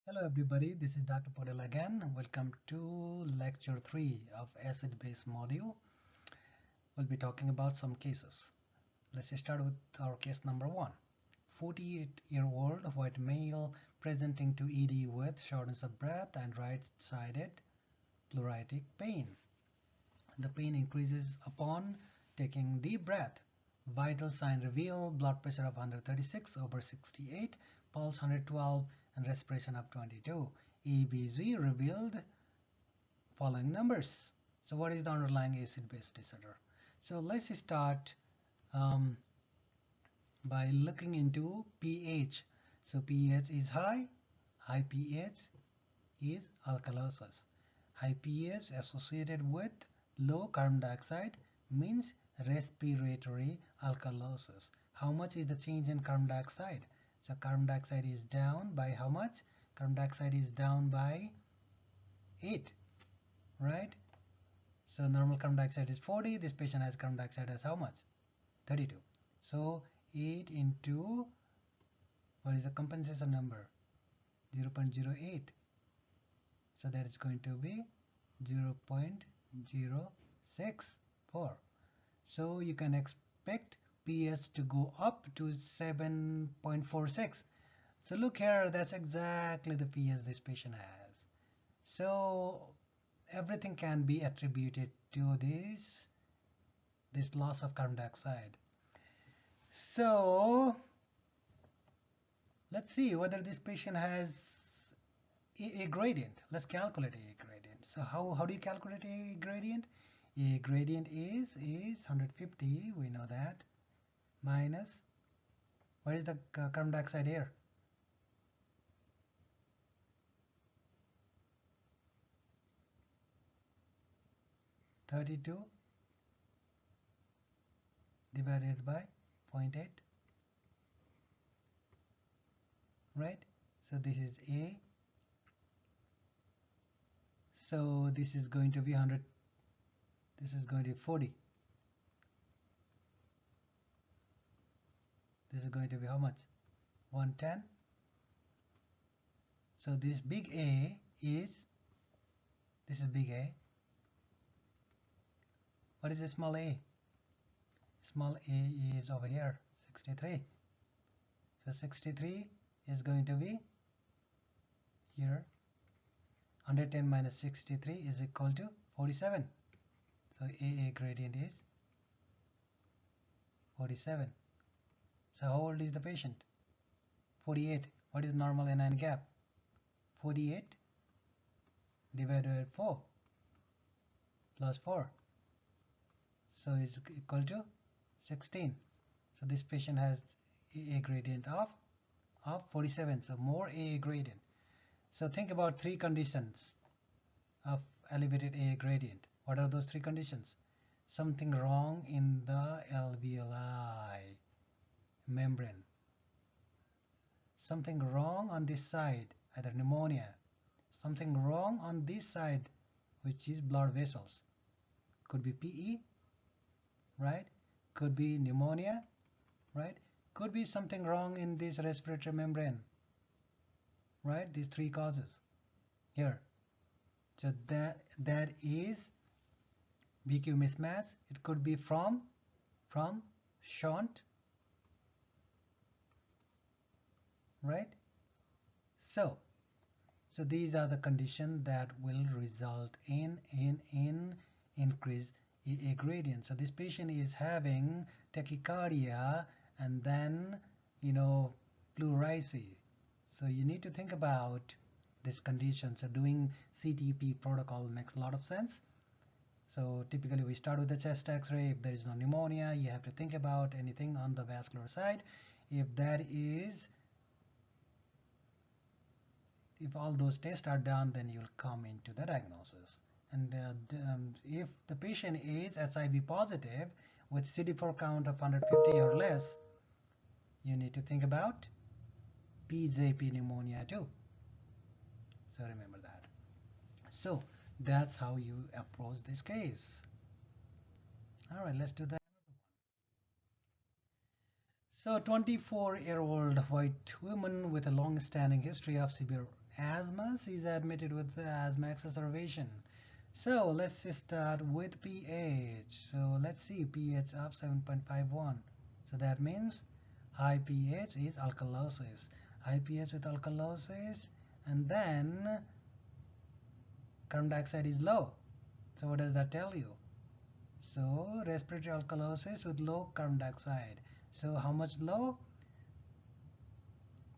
Hello everybody, this is Dr. Patel again. Welcome to lecture 3 of acid-base module. We'll be talking about some cases. Let's start with our case number 1. 48-year-old white male presenting to ED with shortness of breath and right-sided pleuritic pain. The pain increases upon taking deep breath. Vital sign reveal blood pressure of 136/68, pulse 112, and respiration of 22. ABG revealed following numbers. So what is the underlying acid-base disorder? So let's start by looking into pH. So pH is high pH is alkalosis. High pH associated with low carbon dioxide means respiratory alkalosis. How much is the change in carbon dioxide? So carbon dioxide is down by how much? Carbon dioxide is down by 8, right? So normal carbon dioxide is 40. This patient has carbon dioxide as how much? 32. So 8 into, what is the compensation number? 0.08. So that is going to be 0.064. So you can expect pH to go up to 7.46. So look here, that's exactly the pH this patient has. So everything can be attributed to this loss of carbon dioxide. So let's see whether this patient has a gradient. Let's calculate a gradient. So how do you calculate a gradient? A gradient is 150, we know that, minus, what is the carbon dioxide here? 32 divided by 0.8, right? So this is A. So this is going to be 100, this is going to be 40. This is going to be how much? 110. So this big A is, this is big A. What is the small a? Small a is over here, 63. So 63 is going to be here. 110 minus 63 is equal to 47. So AA gradient is 47. So how old is the patient? 48. What is normal anion gap? 48 divided by 4 plus 4. So it's equal to 16. So this patient has AA gradient of 47. So more AA gradient. So think about 3 conditions of elevated AA gradient. What are those 3 conditions? Something wrong in the alveoli membrane. Something wrong on this side, either pneumonia. Something wrong on this side, which is blood vessels. Could be PE, right? Could be pneumonia, right? Could be something wrong in this respiratory membrane, right? These 3 causes here. So that is BQ mismatch. It could be from shunt, right? So these are the conditions that will result in increased AA gradient. So this patient is having tachycardia and then pleurisy. So you need to think about this condition. So doing CTP protocol makes a lot of sense. So typically we start with the chest x-ray. If there is no pneumonia, you have to think about anything on the vascular side. If all those tests are done, then you'll come into the diagnosis. And if the patient is HIV positive with CD4 count of 150 or less, you need to think about PJP pneumonia too. So remember that. So that's how you approach this case. All right, let's do that. So 24-year-old white woman with a long-standing history of severe asthma. She's admitted with asthma exacerbation. So let's start with pH. So let's see, pH of 7.51. So that means high pH is alkalosis. High pH with alkalosis, and then carbon dioxide is low. So what does that tell you? So respiratory alkalosis with low carbon dioxide. So how much low?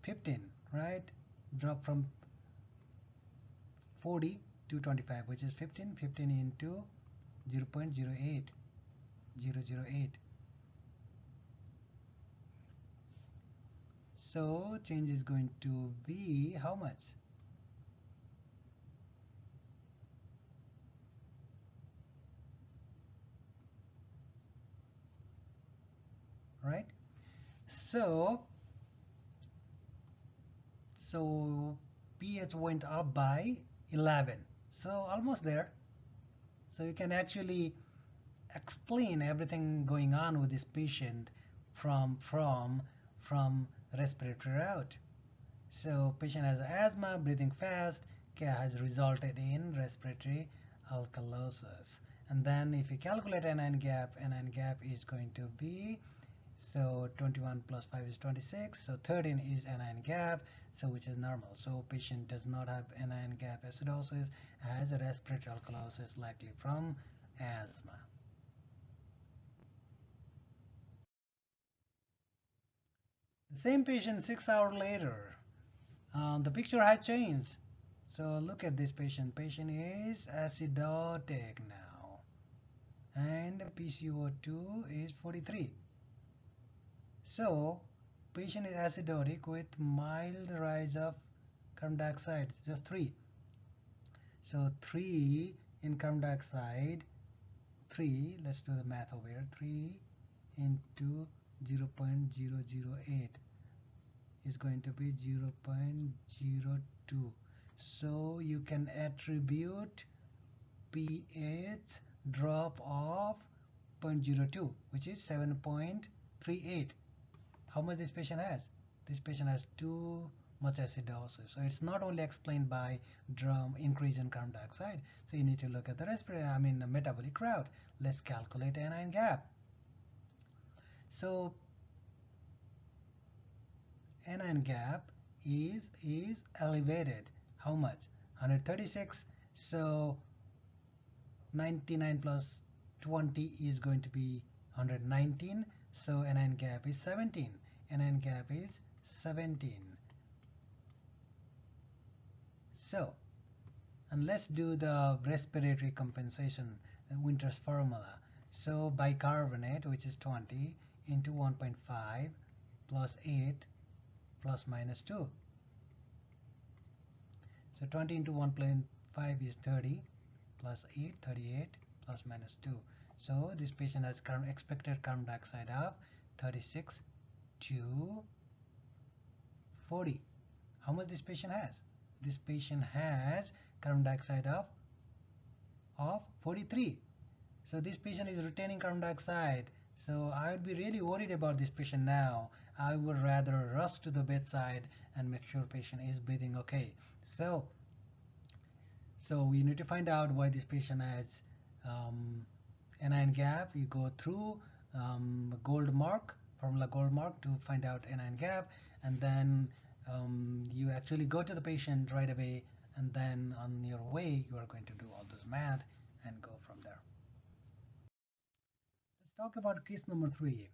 15, right? Drop from 40 to 25, which is 15. 15 into 0.08, 008. So change is going to be how much? Right? So pH went up by 11. So almost there. So you can actually explain everything going on with this patient from respiratory route. So patient has asthma, breathing fast, has resulted in respiratory alkalosis. And then if you calculate anion gap is going to be, so 21 plus 5 is 26, so 13 is anion gap, so which is normal. So patient does not have anion gap acidosis, has a respiratory alkalosis likely from asthma. The same patient 6 hours later, the picture had changed. So look at this patient. Patient is acidotic now, and PCO2 is 43. So patient is acidotic with mild rise of carbon dioxide, just 3. So 3 in carbon dioxide, 3, let's do the math over here, 3 into 0.008 is going to be 0.02. So you can attribute pH drop of 0.02, which is 7.38. How much this patient has? This patient has too much acidosis. So it's not only explained by increase in carbon dioxide. So you need to look at the the metabolic route. Let's calculate anion gap. So anion gap is elevated. How much? 136. So 99 plus 20 is going to be 119. So anion gap is 17. Anion gap is 17. So, and let's do the respiratory compensation, Winter's formula. So bicarbonate, which is 20 into 1.5 plus 8 plus minus 2. So 20 into 1.5 is 30 plus 8, 38 plus minus 2. So this patient has expected carbon dioxide of 36 to 40. How much this patient has? This patient has carbon dioxide of 43. So this patient is retaining carbon dioxide. So I would be really worried about this patient now. I would rather rush to the bedside and make sure patient is breathing okay. So we need to find out why this patient has anion gap. You go through formula gold mark to find out anion gap, and then you actually go to the patient right away, and then on your way you are going to do all this math and go from there. Let's talk about case number 3.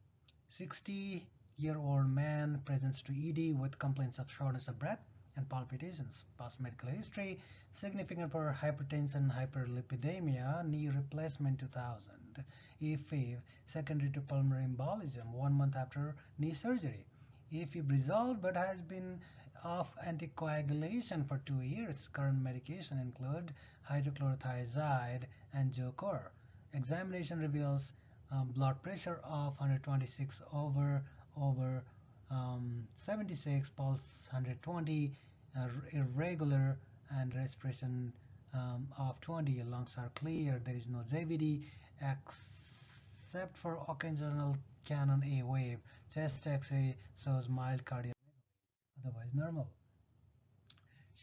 60-year-old man presents to ED with complaints of shortness of breath and palpitations. Past medical history: significant for hypertension, hyperlipidemia, knee replacement 2000. AFib, secondary to pulmonary embolism, 1 month after knee surgery. AFib resolved but has been off anticoagulation for 2 years. Current medication include hydrochlorothiazide and Zocor. Examination reveals blood pressure of 126 over 76, pulse 120, irregular, and respiration of 20. Lungs are clear. There is no JVD except for occasional Canon A wave. Chest X-ray shows mild cardiac, otherwise normal.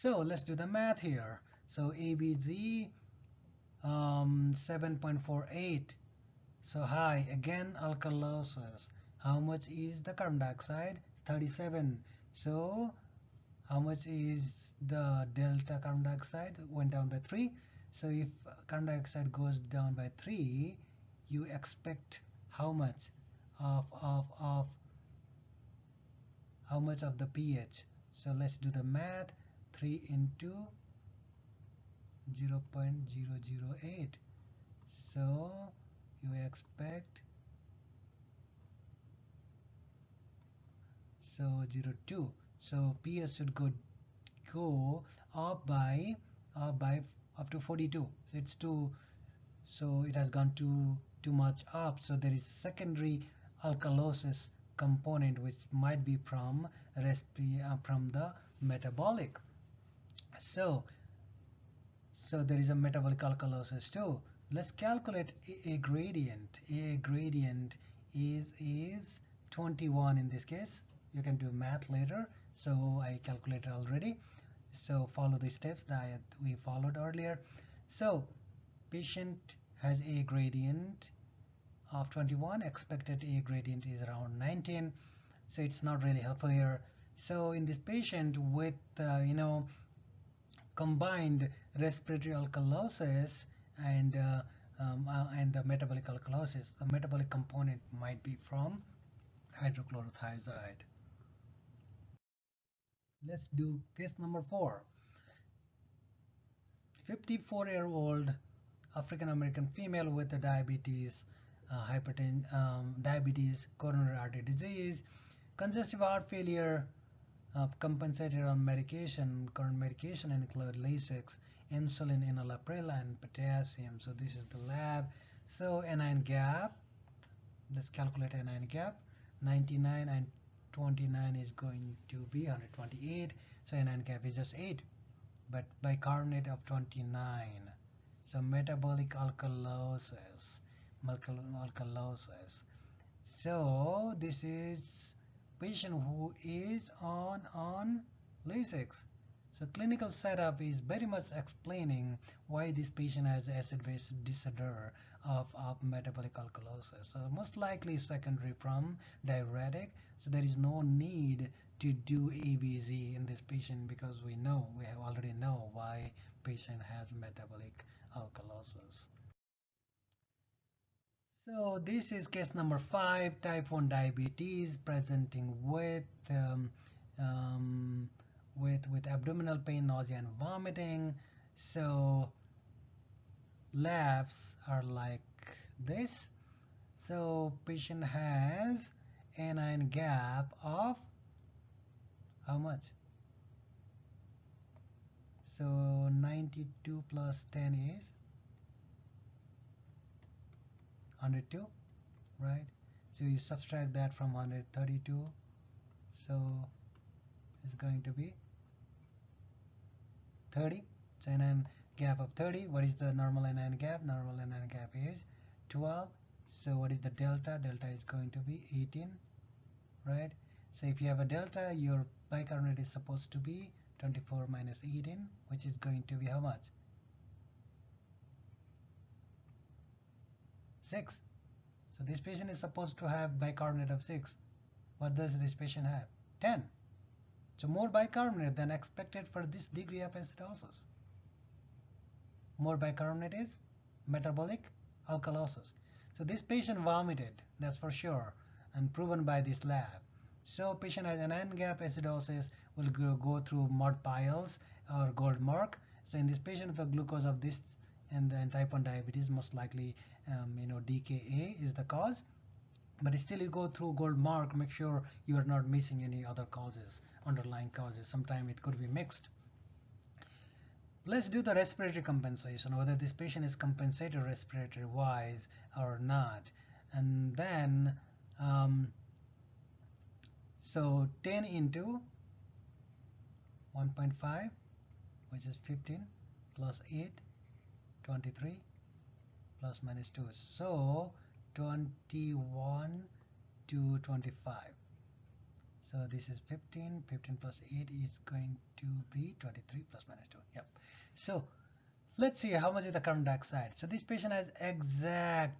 So let's do the math here. So ABG 7.48. So high again, alkalosis. How much is the carbon dioxide? 37. So how much is the delta carbon dioxide? Went down by 3. So if carbon dioxide goes down by 3, you expect how much of how much of the pH? So let's do the math. 3 into 0.008. So you expect so 0.2. So pH should go up by up to 42. So it's too, so it has gone too much up. So there is secondary alkalosis component which might be from from the metabolic. So there is a metabolic alkalosis too. Let's calculate A gradient. A gradient is 21 in this case. You can do math later. So I calculated already. So follow the steps that we followed earlier. So patient has A gradient of 21. Expected A gradient is around 19. So it's not really helpful here. So in this patient with combined respiratory alkalosis and metabolic alkalosis, the metabolic component might be from hydrochlorothiazide. Let's do case number 4. 54-year-old African American female with diabetes, diabetes, coronary artery disease, congestive heart failure, compensated on medication. Current medication include Lasix, insulin, enalapril, and potassium. So this is the lab. So anion gap, let's calculate anion gap. 99 and 29 is going to be 128. So anion gap is just 8, but bicarbonate of 29. So metabolic alkalosis, So this is patient who is on Lasix. So clinical setup is very much explaining why this patient has acid-base disorder of metabolic alkalosis. So most likely secondary from diuretic. So there is no need to do ABG in this patient because we have already know why patient has metabolic alkalosis. So this is case number 5, type 1 diabetes presenting um, with abdominal pain, nausea, and vomiting. So labs are like this. So patient has anion gap of how much? So 92 plus 10 is 102, right? So you subtract that from 132, so it's going to be 30. So anion gap of 30. What is the normal anion gap? Normal anion gap is 12. So what is the delta? Delta is going to be 18, right? So if you have a delta, your bicarbonate is supposed to be 24 minus 18, which is going to be how much? 6. So this patient is supposed to have bicarbonate of 6. What does this patient have? 10. So more bicarbonate than expected for this degree of acidosis. More bicarbonate is metabolic alkalosis. So this patient vomited, that's for sure, and proven by this lab. So patient has an anion gap acidosis, will go through mud piles or gold mark. So in this patient, the glucose of this and then type 1 diabetes, most likely DKA is the cause. But still you go through gold mark, make sure you are not missing any other causes, underlying causes. Sometimes it could be mixed. Let's do the respiratory compensation, whether this patient is compensated respiratory wise or not. And then so 10 into 1.5, which is 15, plus 8, 23, plus minus 2. So 21 to 25. So this is 15. 15 plus 8 is going to be 23 plus minus 2. Yep. So let's see how much is the carbon dioxide. So this patient has exact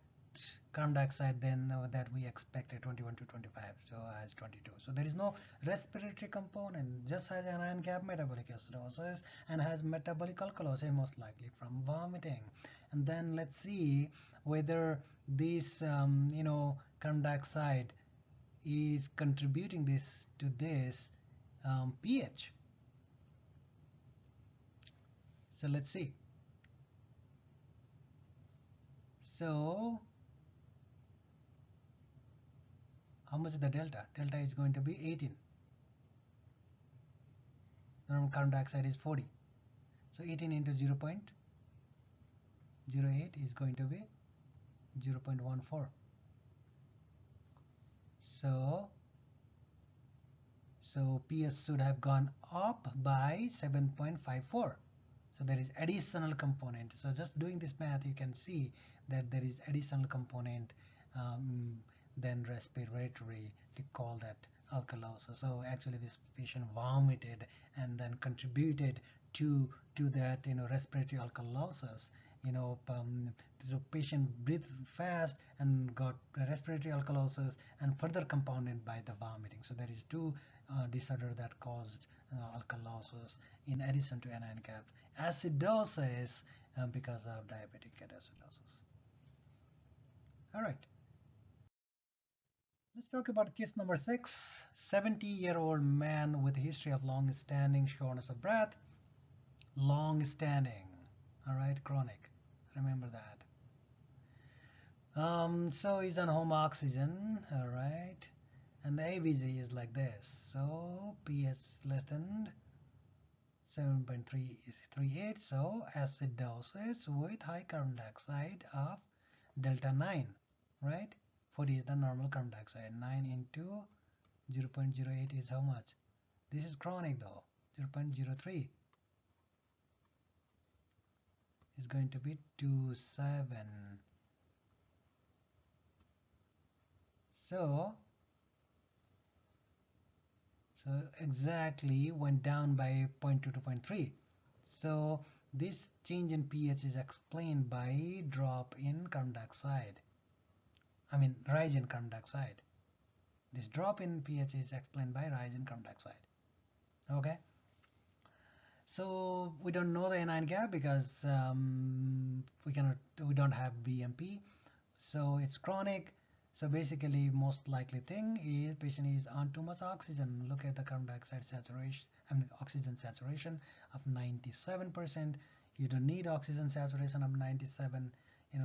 carbon dioxide then that we expected, 21 to 25. So has 22. So there is no respiratory component, just has an ion gap metabolic acidosis and has metabolic alkalosis, most likely from vomiting. And then let's see whether this carbon dioxide is contributing this to this pH. So let's see. So how much is the delta? Delta is going to be 18. Normal carbon dioxide is 40. So 18 into 0.08 is going to be 0.14. So PS should have gone up by 7.54. So there is additional component. So just doing this math, you can see that there is additional component than respiratory to call that alkalosis. So actually this patient vomited and then contributed to that respiratory alkalosis. So patient breathed fast and got respiratory alkalosis and further compounded by the vomiting. So there is two disorder that caused alkalosis in addition to anion gap acidosis because of diabetic ketoacidosis. All right. Let's talk about case number 6. 70-year-old man with a history of long-standing shortness of breath. Long-standing. All right, chronic. Remember that. So he's on home oxygen. All right. And the ABG is like this. So PS less than 7.338. So acidosis with high carbon dioxide of delta 9, right? 40 is the normal carbon dioxide. 9 into 0.08 is how much? This is chronic though. 0.03 is going to be 27. So exactly went down by 0.2 to 0.3. So this change in pH is explained by drop in carbon dioxide. I mean rise in carbon dioxide. This drop in pH is explained by rise in carbon dioxide. Okay. So we don't know the anion gap because we don't have BMP. So it's chronic. So basically, most likely thing is patient is on too much oxygen. Look at the carbon dioxide saturation, oxygen saturation of 97%. You don't need oxygen saturation of 97,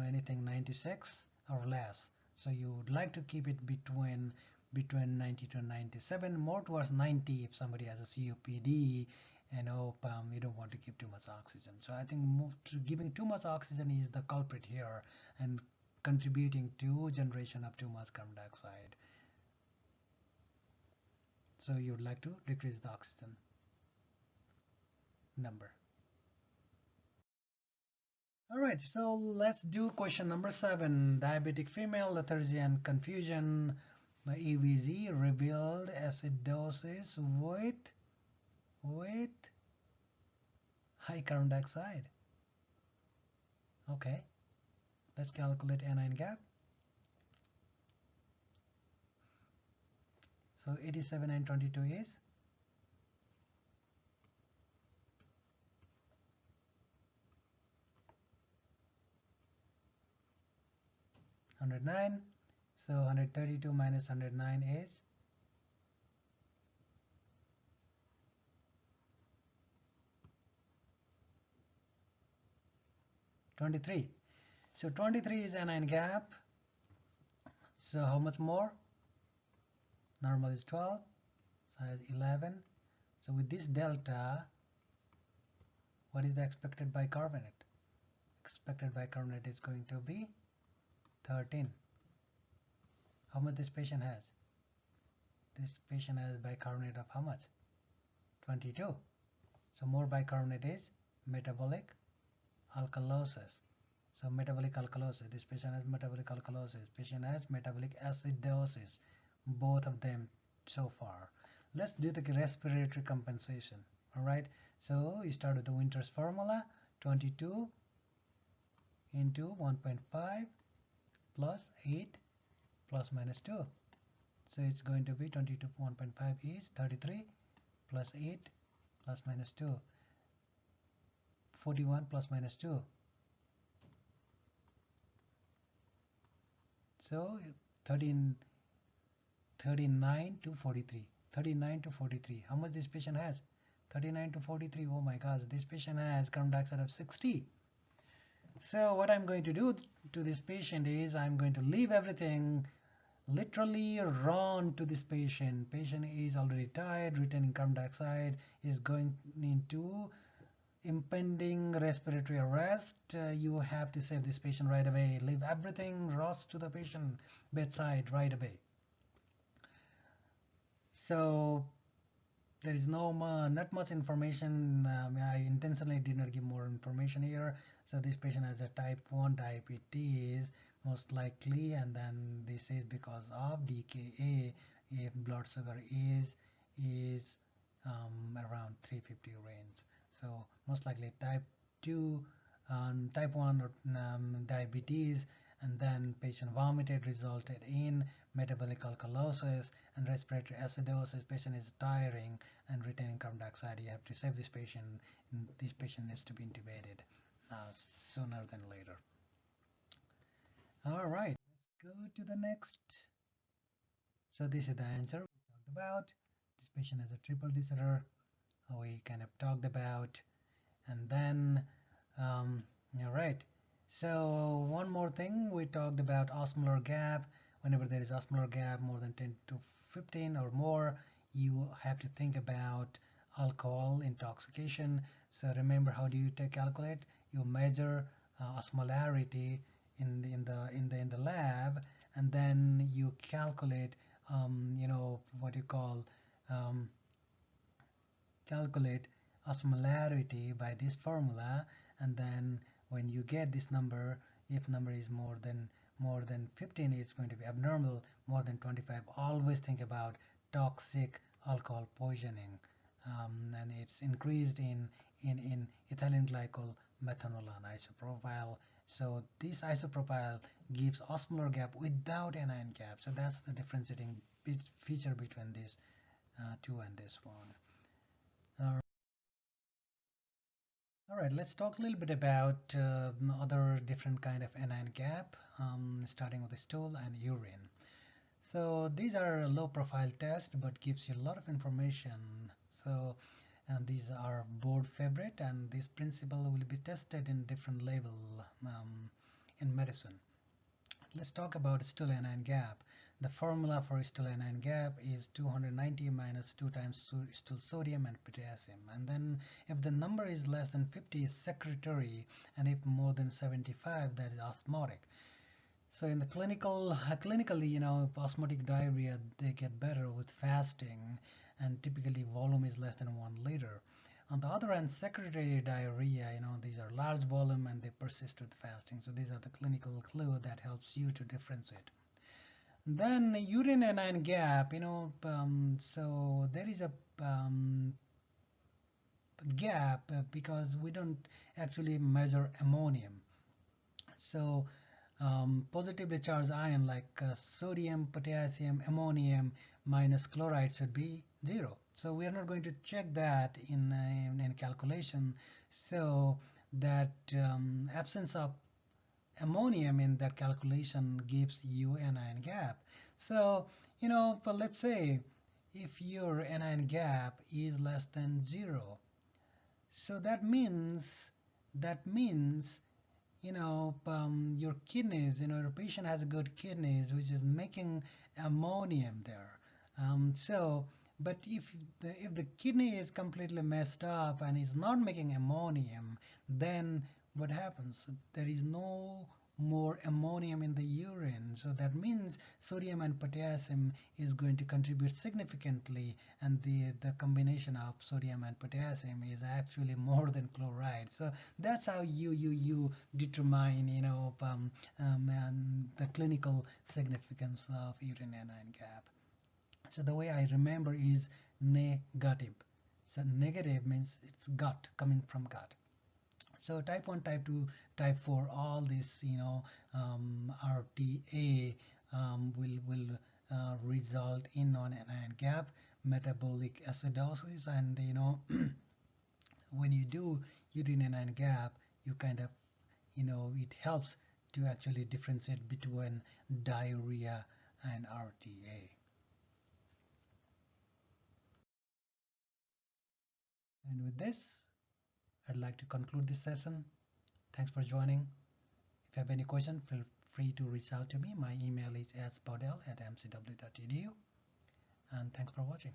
anything 96 or less. So you would like to keep it between 90 to 97, more towards 90 if somebody has a COPD. You don't want to give too much oxygen. So I think giving too much oxygen is the culprit here and contributing to generation of too much carbon dioxide. So you would like to decrease the oxygen number. All right, so let's do question number 7. Diabetic female, lethargy and confusion. The EVZ revealed acidosis with high carbon dioxide. Okay, let's calculate anion gap. So 87 and 22 is 109. So 132 minus 109 is 23. So 23 is anion gap. So how much more? Normal is 12. Size 11. So with this delta, what is the expected bicarbonate? Expected bicarbonate is going to be 13. How much this patient has? This patient has bicarbonate of how much? 22. So more bicarbonate is metabolic alkalosis. So metabolic alkalosis. This patient has metabolic alkalosis. Patient has metabolic acidosis. Both of them so far. let's do the respiratory compensation. All right, so you start with the Winter's formula, 22 into 1.5 plus 8 plus minus 2. So it's going to be 22 1.5 is 33 plus 8 plus minus 2, 41 plus minus 2. So 13, 39 to 43. 39 to 43. How much this patient has? 39 to 43. Oh my gosh, this patient has carbon dioxide of 60. So what I'm going to do to this patient is I'm going to leave everything, literally run to this patient. Patient is already tired, retaining carbon dioxide, is going into impending respiratory arrest. You have to save this patient right away. Leave everything, rush to the patient bedside right away. So there is not much information. I intentionally did not give more information here. So this patient has a type 1 diabetes most likely, and then this is because of DKA if blood sugar is around 350 range. So most likely type 2 type 1 diabetes, and then patient vomited resulted in metabolic alkalosis and respiratory acidosis. Patient is tiring and retaining carbon dioxide. You have to save this patient. This patient needs to be intubated sooner than later. All right, let's go to the next. So this is the answer we talked about. This patient has a triple disorder. We kind of talked about, and then all right. So one more thing, we talked about osmolar gap. Whenever there is osmolar gap more than 10 to 15 or more, you have to think about alcohol intoxication. So remember, how do you calculate? You measure osmolarity in the lab, and then you calculate what you call um, calculate osmolarity by this formula, and then when you get this number, if number is more than 15, it's going to be abnormal. More than 25, always think about toxic alcohol poisoning, and it's increased in ethylene glycol methanol isopropyl. So this isopropyl gives osmolar gap without anion gap. So that's the differentiating feature between these two and this one. All right, let's talk a little bit about other different kind of anion gap, starting with the stool and urine. So these are low profile tests, but gives you a lot of information. So and these are board favorite, and this principle will be tested in different level in medicine. Let's talk about stool anion gap. The formula for stool anion gap is 290 minus 2 times stool sodium and potassium. And then if the number is less than 50 is secretory, and if more than 75, that is osmotic. So in the clinically, osmotic diarrhea, they get better with fasting, and typically volume is less than 1 liter. On the other hand, secretory diarrhea, these are large volume and they persist with fasting. So these are the clinical clue that helps you to differentiate. Then urine anion gap, so there is a gap because we don't actually measure ammonium. So positively charged ion like sodium, potassium, ammonium minus chloride should be 0. So we are not going to check that in calculation. So that absence of ammonium in that calculation gives you anion gap. So but let's say if your anion gap is less than 0, so that means your kidneys, your patient has a good kidneys, which is making ammonium there. But if the kidney is completely messed up and is not making ammonium, then what happens? There is no more ammonium in the urine. So that means sodium and potassium is going to contribute significantly, and the combination of sodium and potassium is actually more than chloride. So that's how you determine the clinical significance of urine anion gap. So the way I remember is negative. So negative means it's gut, coming from gut. So type 1, type 2, type 4, all this, RTA will result in on an ion gap, metabolic acidosis, and when you do urine-anion gap, you kind of, it helps to actually differentiate between diarrhea and RTA. And with this, I'd like to conclude this session. Thanks for joining. If you have any question, feel free to reach out to me. My email is sbaudel@mcw.edu. And thanks for watching.